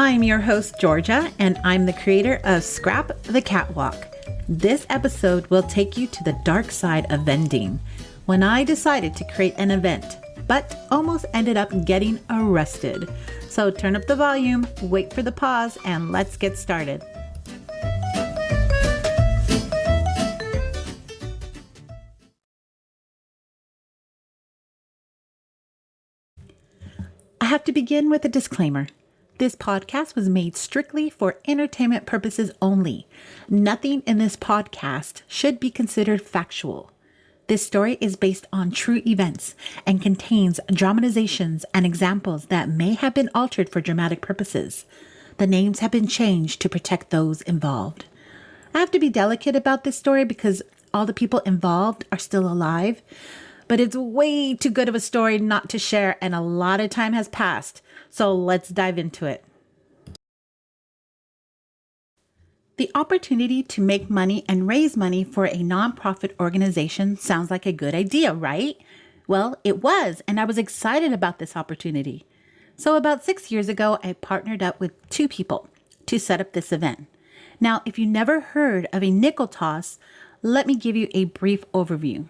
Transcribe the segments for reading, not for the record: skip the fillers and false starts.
I'm your host, Georgia, and I'm the creator of Scrap the Catwalk. This episode will take you to the dark side of vending when I decided to create an event, but almost ended up getting arrested. So turn up the volume, wait for the pause, and let's get started. I have to begin with a disclaimer. This podcast was made strictly for entertainment purposes only. Nothing in this podcast should be considered factual. This story is based on true events and contains dramatizations and examples that may have been altered for dramatic purposes. The names have been changed to protect those involved. I have to be delicate about this story because all the people involved are still alive, but it's way too good of a story not to share, and a lot of time has passed. So let's dive into it. The opportunity to make money and raise money for a nonprofit organization sounds like a good idea, right? Well, it was, and I was excited about this opportunity. So about 6 years ago, I partnered up with two people to set up this event. Now, if you never heard of a nickel toss, let me give you a brief overview.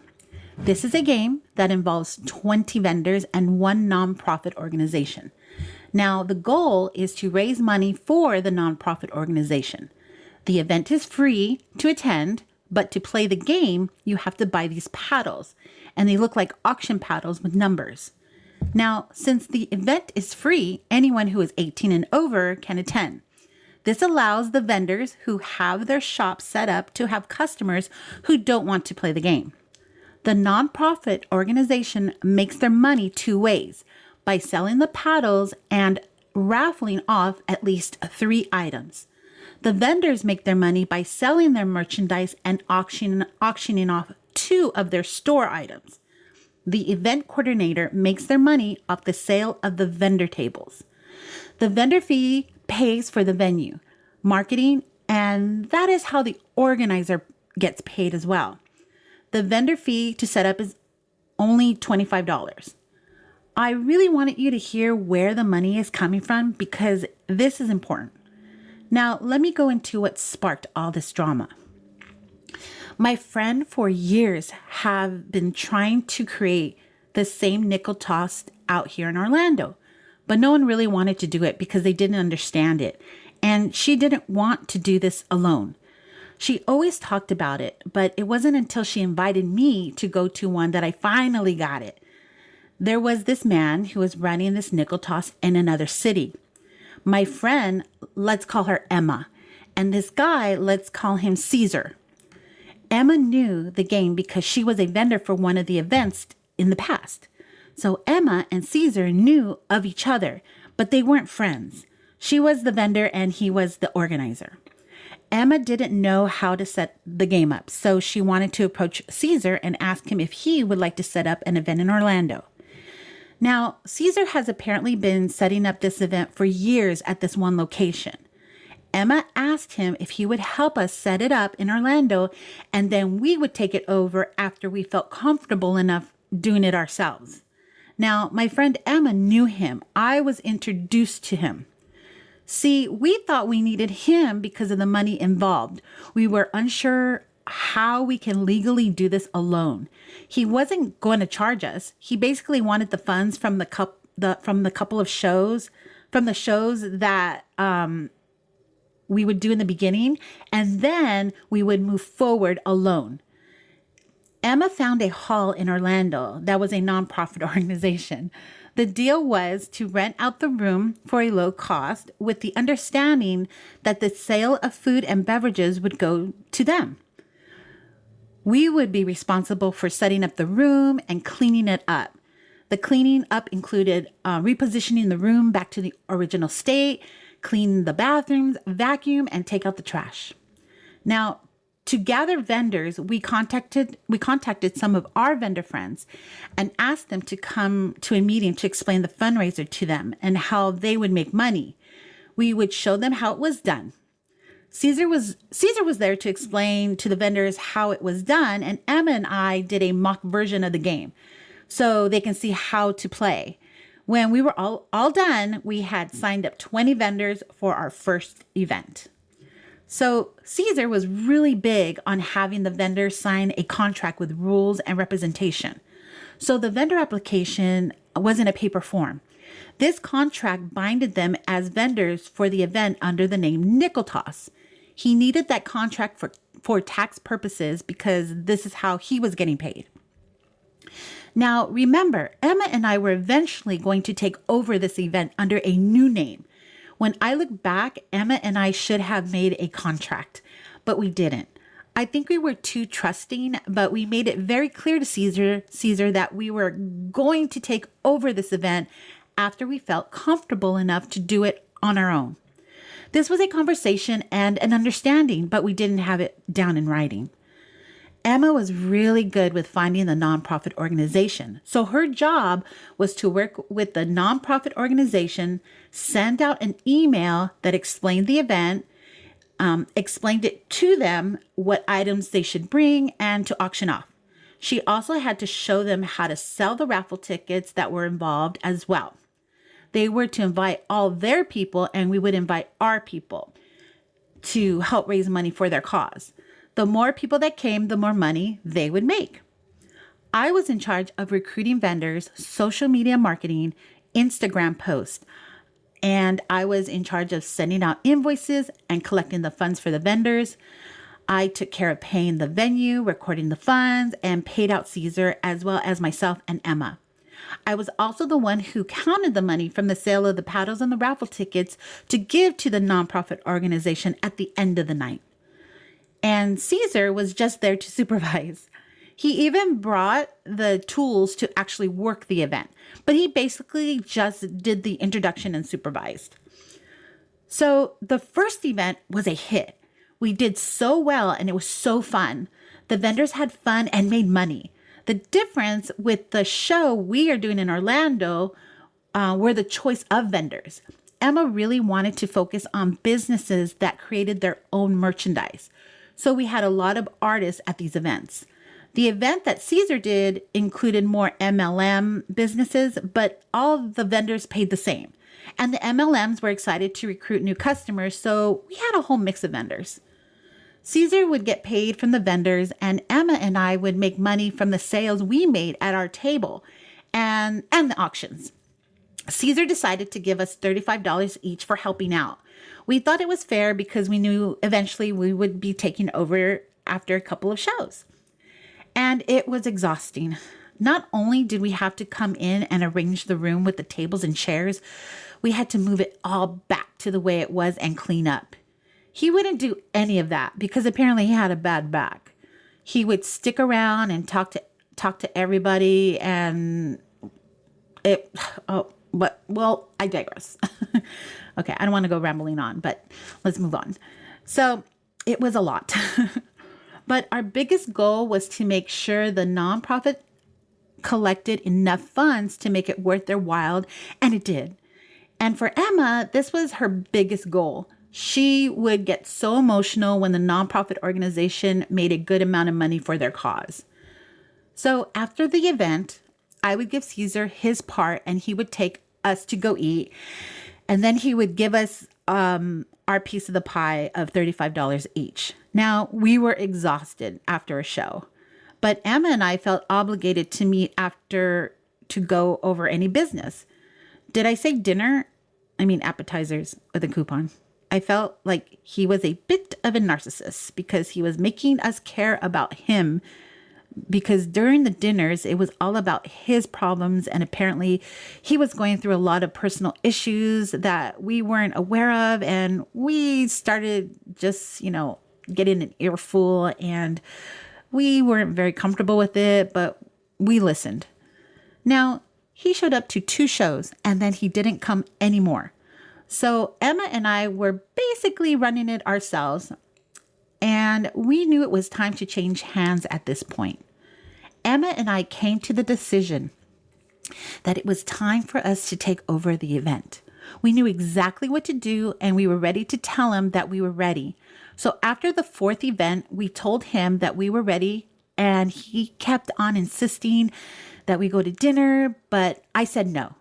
This is a game that involves 20 vendors and one nonprofit organization. Now, the goal is to raise money for the nonprofit organization. The event is free to attend, but to play the game, you have to buy these paddles, and they look like auction paddles with numbers. Now, since the event is free, anyone who is 18 and over can attend. This allows the vendors who have their shop set up to have customers who don't want to play the game. The nonprofit organization makes their money two ways, by selling the paddles and raffling off at least 3 items. The vendors make their money by selling their merchandise and auctioning off 2 of their store items. The event coordinator makes their money off the sale of the vendor tables. The vendor fee pays for the venue, marketing, and that is how the organizer gets paid as well. The vendor fee to set up is only $25. I really wanted you to hear where the money is coming from because this is important. Now, let me go into what sparked all this drama. My friend for years have been trying to create the same nickel toss out here in Orlando, but no one really wanted to do it because they didn't understand it. And she didn't want to do this alone. She always talked about it, but it wasn't until she invited me to go to one that I finally got it. There was this man who was running this nickel toss in another city. My friend, let's call her Emma, and this guy, let's call him Caesar. Emma knew the game because she was a vendor for one of the events in the past. So Emma and Caesar knew of each other, but they weren't friends. She was the vendor and he was the organizer. Emma didn't know how to set the game up, so she wanted to approach Caesar and ask him if he would like to set up an event in Orlando. Now, Caesar has apparently been setting up this event for years at this one location. Emma asked him if he would help us set it up in Orlando, and then we would take it over after we felt comfortable enough doing it ourselves. Now, my friend Emma knew him. I was introduced to him. See, we thought we needed him because of the money involved. We were unsure how we can legally do this alone. He wasn't going to charge us. He basically wanted the funds from the couple of shows, from the shows that we would do in the beginning, and then we would move forward alone. Emma found a hall in Orlando that was a nonprofit organization. The deal was to rent out the room for a low cost with the understanding that the sale of food and beverages would go to them. We would be responsible for setting up the room and cleaning it up. The cleaning up included repositioning the room back to the original state, clean the bathrooms, vacuum, and take out the trash. Now, to gather vendors, we contacted some of our vendor friends and asked them to come to a meeting to explain the fundraiser to them and how they would make money. We would show them how it was done. Caesar was there to explain to the vendors how it was done, and Emma and I did a mock version of the game so they can see how to play. When we were all done, we had signed up 20 vendors for our first event. So Caesar was really big on having the vendors sign a contract with rules and representation. So the vendor application was in a paper form. This contract binded them as vendors for the event under the name Nickel Toss. He needed that contract for tax purposes because this is how he was getting paid. Now, remember, Emma and I were eventually going to take over this event under a new name. When I look back, Emma and I should have made a contract, but we didn't. I think we were too trusting, but we made it very clear to Caesar that we were going to take over this event after we felt comfortable enough to do it on our own. This was a conversation and an understanding, but we didn't have it down in writing. Emma was really good with finding the nonprofit organization. So her job was to work with the nonprofit organization, send out an email that explained the event, explained it to them what items they should bring, and to auction off. She also had to show them how to sell the raffle tickets that were involved as well. They were to invite all their people, and we would invite our people to help raise money for their cause. The more people that came, the more money they would make. I was in charge of recruiting vendors, social media marketing, Instagram posts, and I was in charge of sending out invoices and collecting the funds for the vendors. I took care of paying the venue, recording the funds, and paid out Caesar as well as myself and Emma. I was also the one who counted the money from the sale of the paddles and the raffle tickets to give to the nonprofit organization at the end of the night. And Caesar was just there to supervise. He even brought the tools to actually work the event, but he basically just did the introduction and supervised. So the first event was a hit. We did so well and it was so fun. The vendors had fun and made money. The difference with the show we are doing in Orlando were the choice of vendors. Emma really wanted to focus on businesses that created their own merchandise. So we had a lot of artists at these events. The event that Caesar did included more MLM businesses, but all the vendors paid the same. And the MLMs were excited to recruit new customers, so we had a whole mix of vendors. Caesar would get paid from the vendors, and Emma and I would make money from the sales we made at our table and the auctions. Caesar decided to give us $35 each for helping out. We thought it was fair because we knew eventually we would be taking over after a couple of shows. And it was exhausting. Not only did we have to come in and arrange the room with the tables and chairs, we had to move it all back to the way it was and clean up. He wouldn't do any of that because apparently he had a bad back. He would stick around and talk to everybody, and I digress. Okay, I don't want to go rambling on, but let's move on. So it was a lot. But our biggest goal was to make sure the nonprofit collected enough funds to make it worth their while, and it did. And for Emma, this was her biggest goal. She would get so emotional when the nonprofit organization made a good amount of money for their cause. So after the event, I would give Caesar his part and he would take us to go eat. And then he would give us our piece of the pie of $35 each. Now, we were exhausted after a show, but Emma and I felt obligated to meet after to go over any business. Did I say dinner? I mean appetizers with a coupon. I felt like he was a bit of a narcissist because he was making us care about him, because during the dinners, it was all about his problems. And apparently he was going through a lot of personal issues that we weren't aware of. And we started just, getting an earful, and we weren't very comfortable with it, but we listened. Now, he showed up to 2 shows and then he didn't come anymore. So Emma and I were basically running it ourselves, and we knew it was time to change hands at this point. Emma and I came to the decision that it was time for us to take over the event. We knew exactly what to do, and we were ready to tell him that we were ready. So after the 4th event, we told him that we were ready, and he kept on insisting that we go to dinner, but I said no.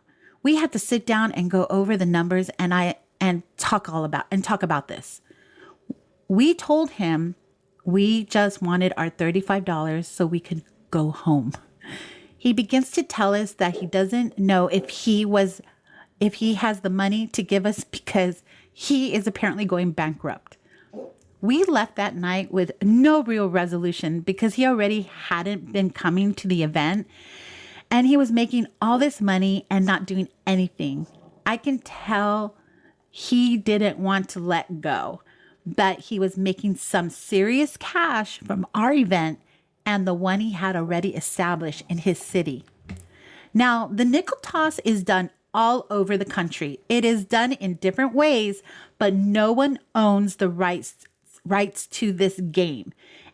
We had to sit down and go over the numbers and talk about this. We told him we just wanted our $35 so we could go home. He begins to tell us that he doesn't know if he has the money to give us because he is apparently going bankrupt. We left that night with no real resolution because he already hadn't been coming to the event and he was making all this money and not doing anything. I can tell he didn't want to let go, but he was making some serious cash from our event and the one he had already established in his city. Now, the nickel toss is done all over the country. It is done in different ways, but no one owns the rights to this game.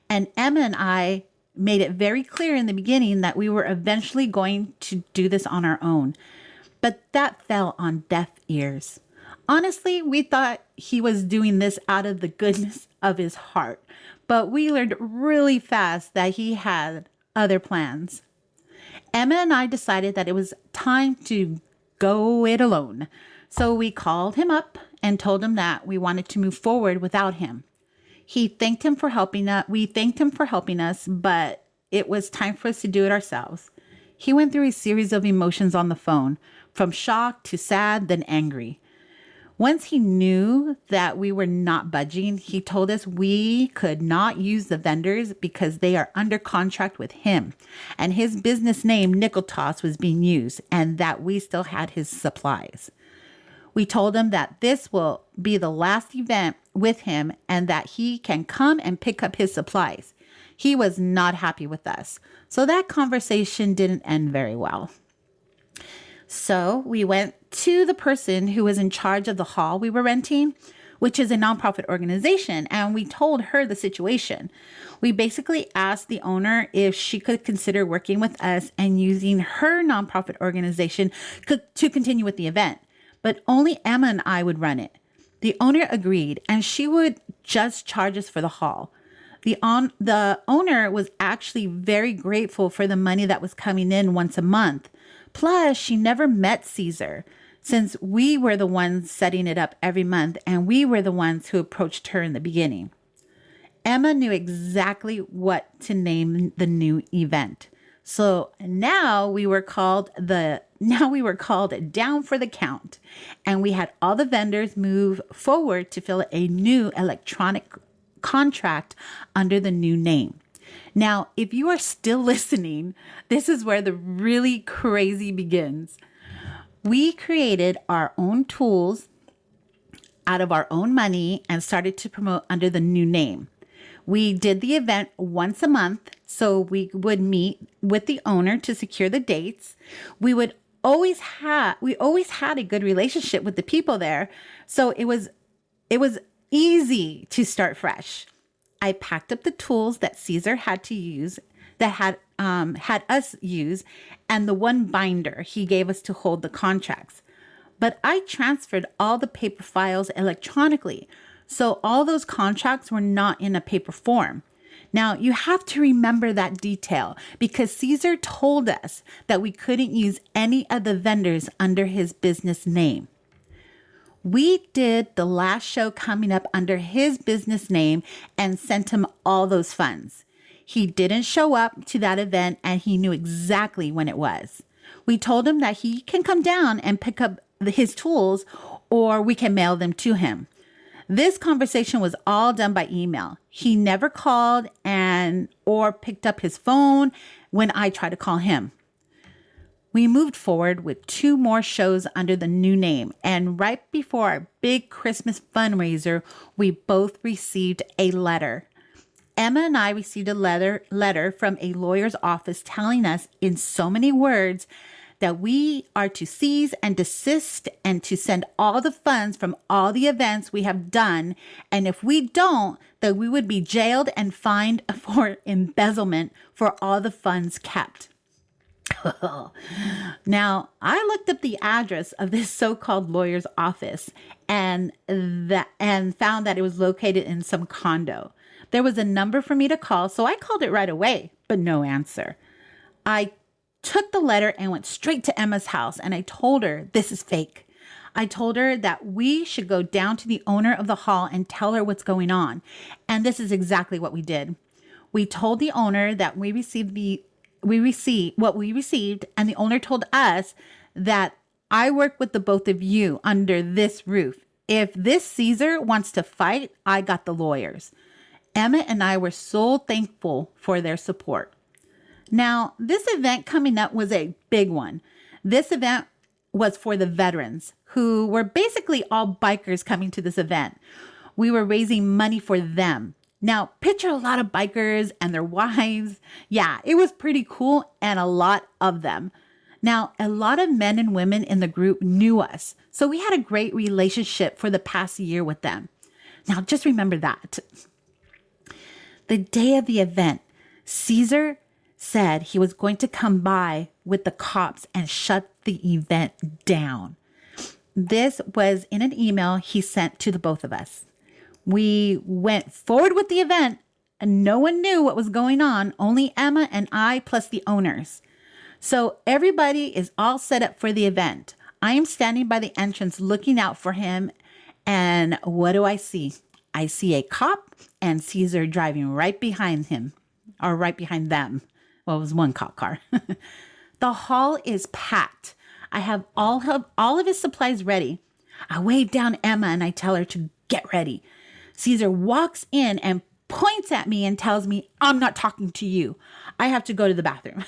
And Emma and I made it very clear in the beginning that we were eventually going to do this on our own. But that fell on deaf ears. Honestly, we thought he was doing this out of the goodness of his heart, but we learned really fast that he had other plans. Emma and I decided that it was time to go it alone. So we called him up and told him that we wanted to move forward without him. He thanked him for helping us. We thanked him for helping us, but it was time for us to do it ourselves. He went through a series of emotions on the phone, from shock to sad, then angry. Once he knew that we were not budging, he told us we could not use the vendors because they are under contract with him and his business name Nickel Toss was being used and that we still had his supplies. We told him that this will be the last event with him and that he can come and pick up his supplies. He was not happy with us. So that conversation didn't end very well. So we went to the person who was in charge of the hall we were renting, which is a nonprofit organization, and we told her the situation. We basically asked the owner if she could consider working with us and using her nonprofit organization to continue with the event, but only Emma and I would run it. The owner agreed, and she would just charge us for the hall. The owner was actually very grateful for the money that was coming in once a month. Plus, she never met Caesar since we were the ones setting it up every month and we were the ones who approached her in the beginning. Emma knew exactly what to name the new event. So now we were called Down for the Count, and we had all the vendors move forward to fill a new electronic contract under the new name. Now, if you are still listening, this is where the really crazy begins. We created our own tools out of our own money and started to promote under the new name. We did the event once a month, so we would meet with the owner to secure the dates. We always had a good relationship with the people there, so it was easy to start fresh. I packed up the tools that Caesar had to use, that had us use, and the one binder he gave us to hold the contracts. But I transferred all the paper files electronically, so all those contracts were not in a paper form. Now, you have to remember that detail because Caesar told us that we couldn't use any of the vendors under his business name. We did the last show coming up under his business name and sent him all those funds. He didn't show up to that event and he knew exactly when it was. We told him that he can come down and pick up his tools or we can mail them to him. This conversation was all done by email. He never called or picked up his phone when I tried to call him. We moved forward with 2 more shows under the new name, and right before our big Christmas fundraiser, we both received a letter. Emma and I received a letter from a lawyer's office telling us in so many words that we are to cease and desist and to send all the funds from all the events we have done, and if we don't, that we would be jailed and fined for embezzlement for all the funds kept. Now, I looked up the address of this so-called lawyer's office and found that it was located in some condo. There was a number for me to call, so I called it right away, but no answer. I took the letter and went straight to Emma's house. And I told her, this is fake. I told her that we should go down to the owner of the hall and tell her what's going on. And this is exactly what we did. We told the owner that we received what we received, and the owner told us that I work with the both of you under this roof. If this Caesar wants to fight, I got the lawyers. Emma and I were so thankful for their support. Now, this event coming up was a big one. This event was for the veterans, who were basically all bikers coming to this event. We were raising money for them. Now, picture a lot of bikers and their wives. Yeah, it was pretty cool, and a lot of them. Now, a lot of men and women in the group knew us, so we had a great relationship for the past year with them. Now, just remember that. The day of the event, Caesar said he was going to come by with the cops and shut the event down. This was in an email he sent to the both of us. We went forward with the event, and no one knew what was going on, only Emma and I plus the owners. So everybody is all set up for the event. I am standing by the entrance looking out for him, and what do I see? I see a cop and Caesar driving right behind him, or right behind them. Well, it was one cop car. The hall is packed. I have all of his supplies ready. I wave down Emma and I tell her to get ready. Caesar walks in and points at me and tells me, I'm not talking to you. I have to go to the bathroom.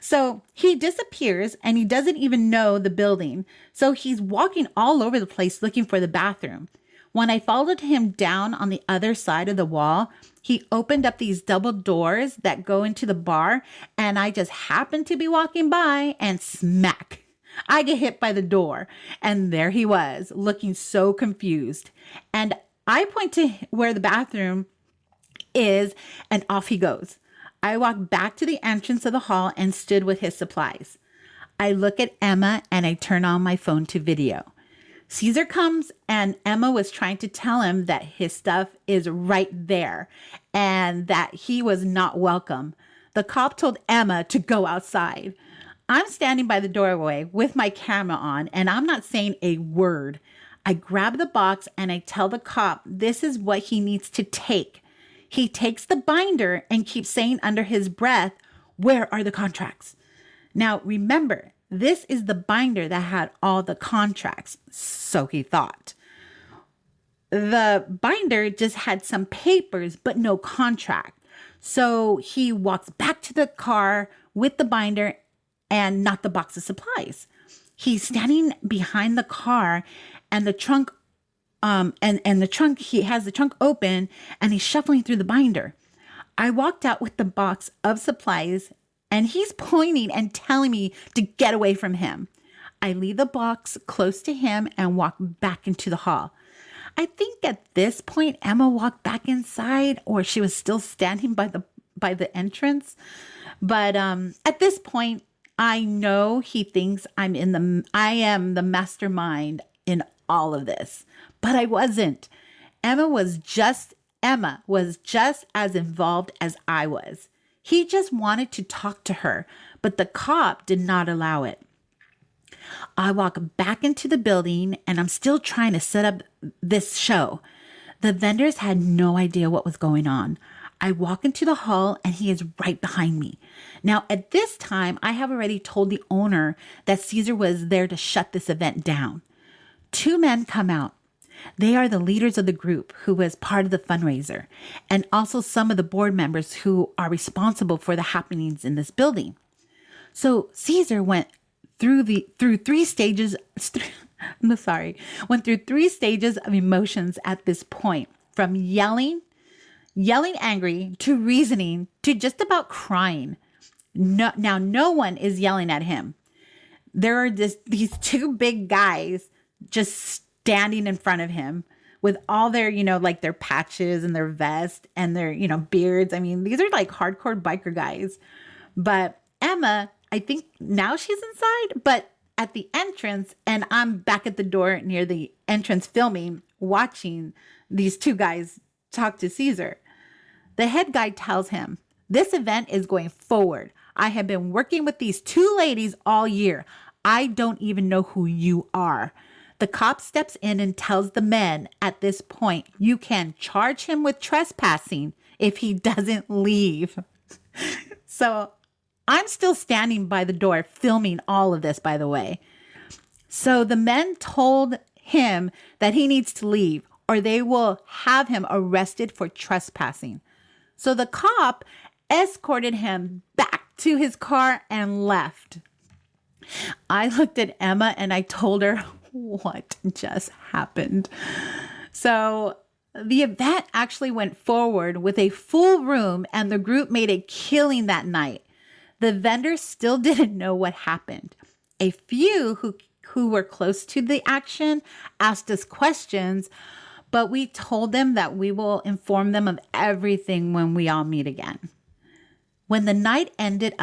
So he disappears and he doesn't even know the building. So he's walking all over the place looking for the bathroom. When I followed him down on the other side of the wall, he opened up these double doors that go into the bar, and I just happened to be walking by and smack. I get hit by the door, and there he was, looking so confused. And I point to where the bathroom is, and off he goes. I walked back to the entrance of the hall and stood with his supplies. I look at Emma and I turn on my phone to video. Caesar comes and Emma was trying to tell him that his stuff is right there and that he was not welcome. The cop told Emma to go outside. I'm standing by the doorway with my camera on and I'm not saying a word. I grab the box and I tell the cop this is what he needs to take. He takes the binder and keeps saying under his breath, "Where are the contracts?" Now remember, this is the binder that had all the contracts, so he thought. The binder just had some papers, but no contract. So he walks back to the car with the binder and not the box of supplies. He's standing behind the car and the trunk, he has the trunk open and he's shuffling through the binder. I walked out with the box of supplies and he's pointing and telling me to get away from him. I leave the box close to him and walk back into the hall. I think at this point, Emma walked back inside or she was still standing by the entrance. But at this point, I know he thinks I am the mastermind in all of this, but I wasn't. Emma was just as involved as I was. He just wanted to talk to her, but the cop did not allow it. I walk back into the building and I'm still trying to set up this show. The vendors had no idea what was going on. I walk into the hall and he is right behind me. Now, at this time, I have already told the owner that Caesar was there to shut this event down. Two men come out. They are the leaders of the group who was part of the fundraiser and also some of the board members who are responsible for the happenings in this building. So Caesar went through three stages of emotions at this point, from yelling angry to reasoning to just about crying. No one is yelling at him. There are these two big guys just standing in front of him with all their, like their patches and their vest and their, beards. I mean, these are like hardcore biker guys. But Emma, I think now she's inside, but at the entrance, and I'm back at the door near the entrance filming, watching these two guys talk to Caesar. The head guy tells him, This event is going forward. I have been working with these two ladies all year. I don't even know who you are. The cop steps in and tells the men at this point, you can charge him with trespassing if he doesn't leave. So I'm still standing by the door filming all of this, by the way. So the men told him that he needs to leave or they will have him arrested for trespassing. So the cop escorted him back to his car and left. I looked at Emma and I told her what just happened. So the event actually went forward with a full room and the group made a killing that night. The vendors still didn't know what happened. A few who were close to the action asked us questions, but we told them that we will inform them of everything when we all meet again. When the night ended,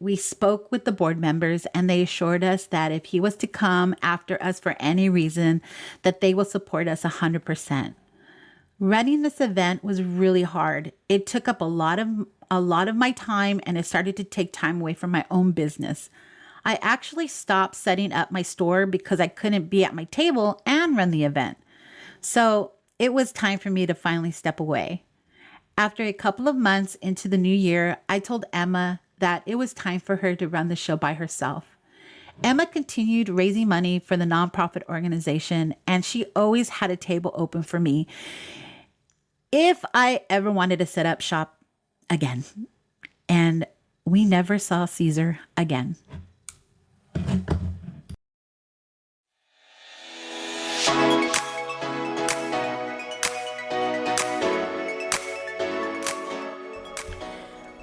we spoke with the board members and they assured us that if he was to come after us for any reason, that they will support us 100%. Running this event was really hard. It took up a lot of my time and it started to take time away from my own business. I actually stopped setting up my store because I couldn't be at my table and run the event. So it was time for me to finally step away. After a couple of months into the new year, I told Emma that it was time for her to run the show by herself. Emma continued raising money for the nonprofit organization, and she always had a table open for me if I ever wanted to set up shop again. And we never saw Caesar again.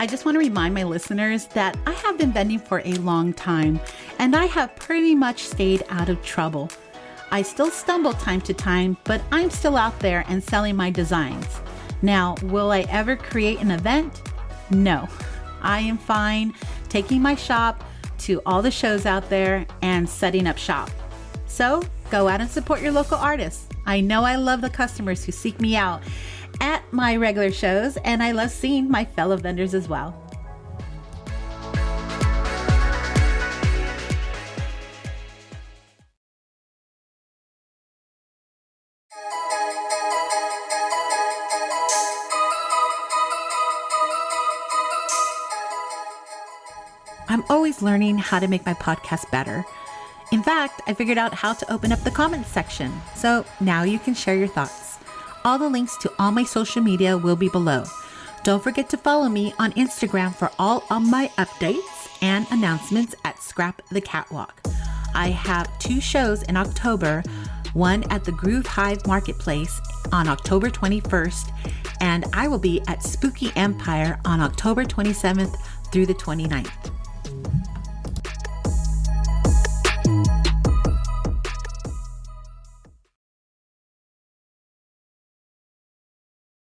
I just want to remind my listeners that I have been vending for a long time and I have pretty much stayed out of trouble. I still stumble time to time, but I'm still out there and selling my designs. Now, will I ever create an event? No, I am fine taking my shop to all the shows out there and setting up shop. So go out and support your local artists. I know I love the customers who seek me out at my regular shows, and I love seeing my fellow vendors as well. I'm always learning how to make my podcast better. In fact, I figured out how to open up the comments section, so now you can share your thoughts. All the links to all my social media will be below. Don't forget to follow me on Instagram for all of my updates and announcements at Scrap the Catwalk. I have 2 shows in October, one at the Groove Hive Marketplace on October 21st, and I will be at Spooky Empire on October 27th through the 29th.